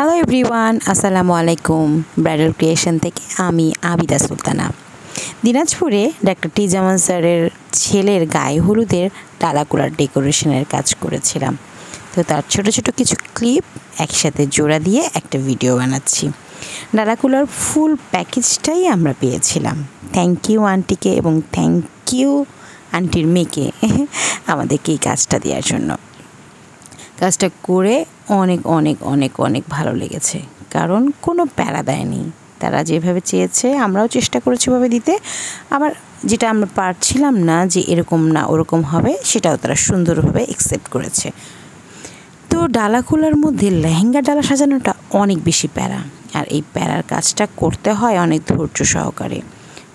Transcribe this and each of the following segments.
Hello everyone, আসসালামু আলাইকুম। Bridal creation থেকে আমি আবিদা সুলতানা। দিনাজপুরে ডাক্তার টি জামান স্যারের ছেলের গায়ে হলুদের ডালাকুলার ডেকোরেশনের কাজ করেছিলাম। তো তার ছোট ছোট কিছু ক্লিপ একসাথে জোড়া দিয়ে একটা ভিডিও বানাচ্ছি। ডালাকুলার ফুল প্যাকেজটাই আমরা পেয়েছিলাম। থ্যাংক ইউ আন্টিকে এবং থ্যাংক ইউ আন্টির মেয়েকে আমাদেরকে এই কাজটা দেওয়ার জন্য। কাজটা করে অনেক অনেক অনেক অনেক ভালো লেগেছে, কারণ কোনো প্যারা দেয়নি। তারা যেভাবে চেয়েছে আমরাও চেষ্টা করেছি ওভাবে দিতে। আবার যেটা আমরা পারছিলাম না যে এরকম না ওরকম হবে, সেটাও তারা সুন্দরভাবে অ্যাকসেপ্ট করেছে। তো ডালাকুলার মধ্যে লেহেঙ্গা ডালা সাজানোটা অনেক বেশি প্যারা, আর এই প্যারার কাজটা করতে হয় অনেক ধৈর্য সহকারে।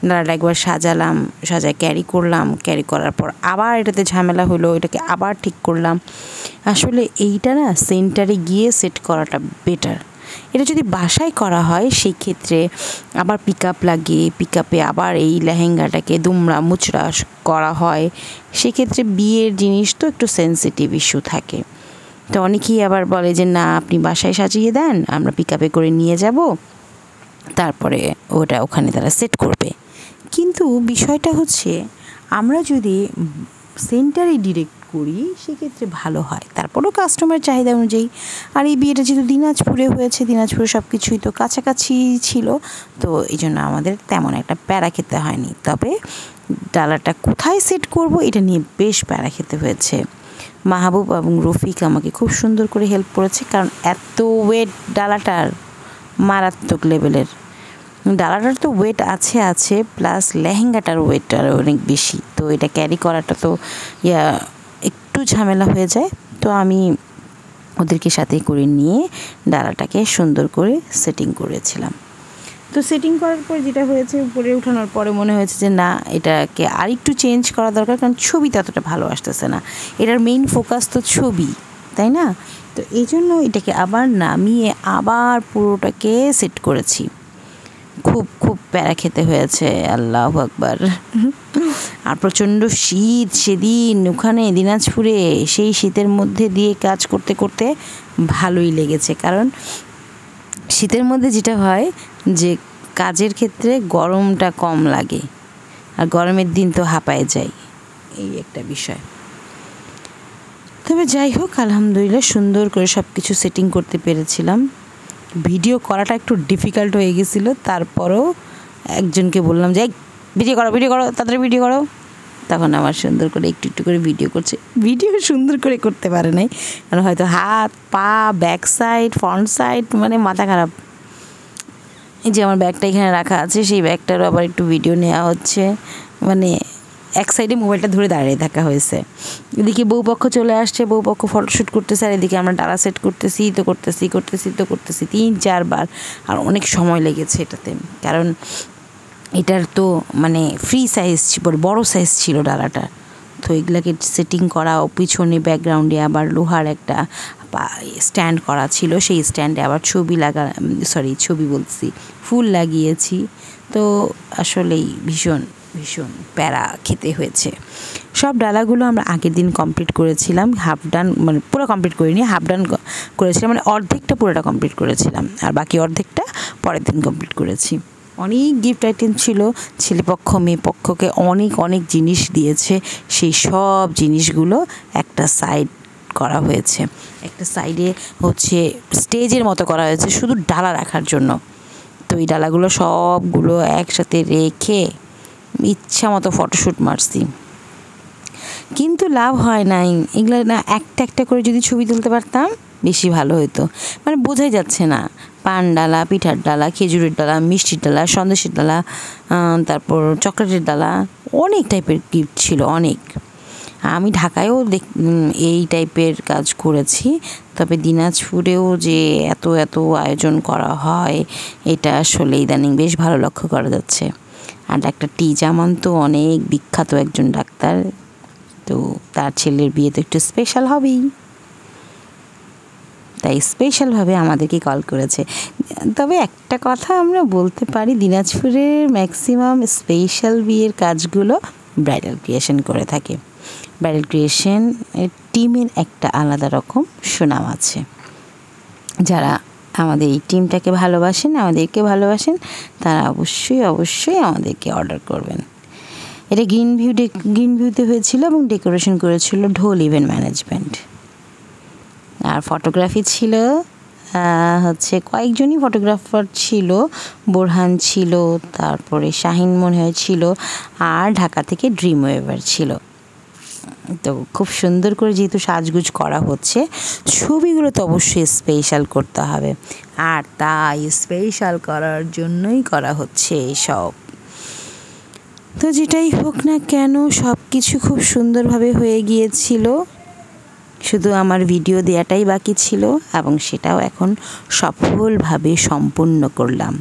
ডালাটা একবার সাজালাম, সাজায় ক্যারি করলাম, ক্যারি করার পর আবার এটাতে ঝামেলা হলো, এটাকে আবার ঠিক করলাম। আসলে এইটা না সেন্টারে গিয়ে সেট করাটা বেটার। এটা যদি বাসায় করা হয় সেই ক্ষেত্রে আবার পিক আপ লাগিয়ে পিক আপে আবার এই লেহেঙ্গাটাকে দুমড়া মুচড়া করা হয়। সেক্ষেত্রে বিয়ের জিনিস তো একটু সেন্সিটিভ ইস্যু থাকে। তো অনেকেই আবার বলে যে না, আপনি বাসায় সাজিয়ে দেন, আমরা পিক আপে করে নিয়ে যাব, তারপরে ওটা ওখানে তারা সেট করবে। কিন্তু বিষয়টা হচ্ছে, আমরা যদি সেন্টারে ডিরেক্ট করি সেক্ষেত্রে ভালো হয়, তারপরেও কাস্টমার চাহিদা অনুযায়ী। আর এই বিয়েটা যেহেতু দিনাজপুরে হয়েছে, দিনাজপুরে সব কিছুই তো কাছাকাছি ছিল, তো এই জন্য আমাদের তেমন একটা প্যারা খেতে হয়নি। তবে ডালাটা কোথায় সেট করব এটা নিয়ে বেশ প্যারা খেতে হয়েছে। মাহবুব এবং রফিক আমাকে খুব সুন্দর করে হেল্প করেছে, কারণ এত ওয়েট ডালাটার, মারাত্মক লেভেলের। ডালাটার তো ওয়েট আছে প্লাস লেহেঙ্গাটার ওয়েটটা অনেক বেশি, তো এটা ক্যারি করাটা তো একটু ঝামেলা হয়ে যায়। তো আমি ওদেরকে সাথে করে নিয়ে ডালাটাকে সুন্দর করে সেটিং করেছিলাম। তো সেটিং করার পর যেটা হয়েছে, উপরে উঠানোর পরে মনে হয়েছে যে না, এটাকে আর একটু চেঞ্জ করা দরকার, কারণ ছবি ততটা ভালো আসতেছে না। এটার মেইন ফোকাস তো ছবি, তাই না? তো এই জন্য এটাকে আবার নামিয়ে আবার পুরোটাকে সেট করেছি। খুব খুব প্যারা খেতে হয়েছে, আল্লাহু আকবার। আর প্রচণ্ড শীত সেদিন ওখানে দিনাজপুরে, সেই শীতের মধ্যে দিয়ে কাজ করতে করতে ভালোই লেগেছে। কারণ শীতের মধ্যে যেটা হয় যে কাজের ক্ষেত্রে গরমটা কম লাগে, আর গরমের দিন তো হাঁপায়ে যায়, এই একটা বিষয়। তবে যাই হোক, আলহামদুলিল্লাহ সুন্দর করে সব কিছু সেটিং করতে পেরেছিলাম। ভিডিও করাটা একটু ডিফিকাল্ট হয়ে গেছিলো, তারপরেও একজনকে বললাম যে ভিডিও করো তাড়াতাড়ি ভিডিও করো। তখন আমার সুন্দর করে একটু একটু করে ভিডিও করছে। ভিডিও সুন্দর করে করতে পারে নাই, কারণ হয়তো হাত পা ব্যাক সাইড ফ্রন্ট সাইড মানে মাথা খারাপ। এই যে আমার ব্যাগটা এখানে রাখা আছে, সেই ব্যাগটারও আবার একটু ভিডিও নেওয়া হচ্ছে, মানে এক সাইডে মোবাইলটা ধরে দাঁড়িয়ে থাকা হয়েছে। এদিকে বউপক্ষ চলে আসছে, বউপক্ষ ফটোশ্যুট করতেছে, আর এদিকে আমরা ডালা সেট করতেছি 3-4 বার। আর অনেক সময় লেগেছে এটাতে, কারণ এটার তো মানে ফ্রি সাইজ, বড় সাইজ ছিল ডালাটা। তো এগুলাকে সেটিং করা, পিছনে ব্যাকগ্রাউন্ডে আবার লোহার একটা স্ট্যান্ড করা ছিল, সেই স্ট্যান্ডে আবার ফুল লাগিয়েছি। তো আসলেই ভীষণ ভীষণ প্যারা খেতে হয়েছে। সব ডালাগুলো আমরা আগের দিন কমপ্লিট করেছিলাম, হাফ ডান, মানে পুরো কমপ্লিট করিনি, হাফ ডান করেছিলাম, মানে অর্ধেকটা পুরোটা কমপ্লিট করেছিলাম, আর বাকি অর্ধেকটা পরের দিন কমপ্লিট করেছি। অনেক গিফট আইটেম ছিল, ছেলেপক্ষ মেয়েপক্ষকে অনেক অনেক জিনিস দিয়েছে। সেই সব জিনিসগুলো একটা সাইড করা হয়েছে, একটা সাইডে হচ্ছে স্টেজের মতো করা হয়েছে শুধু ডালা রাখার জন্য। তো এই ডালাগুলো সবগুলো একসাথে রেখে ইচ্ছা মতো ফটোশ্যুট মারছি, কিন্তু লাভ হয় নাই। এগুলো না একটা একটা করে যদি ছবি তুলতে পারতাম বেশি ভালো হতো। মানে বোঝাই যাচ্ছে না, পান ডালা, পিঠার ডালা, খেজুরের ডালা, মিষ্টির ডালা, সন্দেশের ডালা, তারপর চকলেটের ডালা, অনেক টাইপের গিফট ছিল অনেক। আমি ঢাকায়ও এই টাইপের কাজ করেছি, তবে দিনাজপুরেও যে এত এত আয়োজন করা হয় এটা আসলে ইদানিং বেশ ভালো লক্ষ্য করা যাচ্ছে। আর ডাক্তার টি জামান তো অনেক বিখ্যাত একজন ডাক্তার, তো তার ছেলের বিয়ে তো একটু স্পেশাল হবেই, তাই স্পেশালভাবে আমাদেরকে কল করেছে। তবে একটা কথা আমরা বলতে পারি, দিনাজপুরের ম্যাক্সিমাম স্পেশাল বিয়ের কাজগুলো ব্রাইডাল ক্রিয়েশন করে থাকে। ব্রাইডাল ক্রিয়েশন টিমের একটা আলাদা রকম সুনাম আছে। যারা আমাদের এই টিমটাকে ভালোবাসেন, আমাদেরকে ভালোবাসেন, তারা অবশ্যই আমাদেরকে অর্ডার করবেন। এটা গ্রিন ভিউতে হয়েছিল এবং ডেকোরেশন করেছিল ঢোল ইভেন্ট ম্যানেজমেন্ট। আর ফটোগ্রাফি ছিল হচ্ছে কয়েকজনই ফটোগ্রাফার ছিল, বোরহান ছিল, তারপরে শাহিন মনে হয় ছিল, আর ঢাকা থেকে ড্রিম ওয়েভার ছিল। তো খুব সুন্দর করে যেহেতু সাজগুজ করা হচ্ছে, ছবিগুলো তো অবশ্যই স্পেশাল করতে হবে, আর তাই স্পেশাল করার জন্যই করা হচ্ছে এসব। তো যেটাই হোক না কেন সব কিছু খুব সুন্দরভাবে হয়ে গিয়েছিল, শুধু আমার ভিডিও দেওয়াটাই বাকি ছিল এবং সেটাও এখন সফলভাবে সম্পূর্ণ করলাম।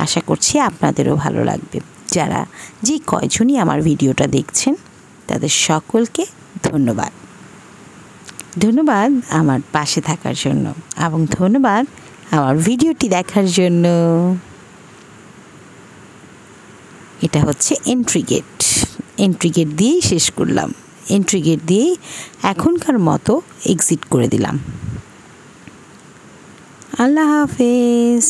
আশা করছি আপনাদেরও ভালো লাগবে। যারা যে কয়জনই আমার ভিডিওটা দেখছেন তাদের সকলকে ধন্যবাদ আমার পাশে থাকার জন্য, এবং ধন্যবাদ আমার ভিডিওটি দেখার জন্য। এটা হচ্ছে এন্ট্রি গেট দিয়েই শেষ করলাম, এন্ট্রি গেট দিয়েই এখনকার মতো এক্সিট করে দিলাম। আল্লাহ হাফেজ।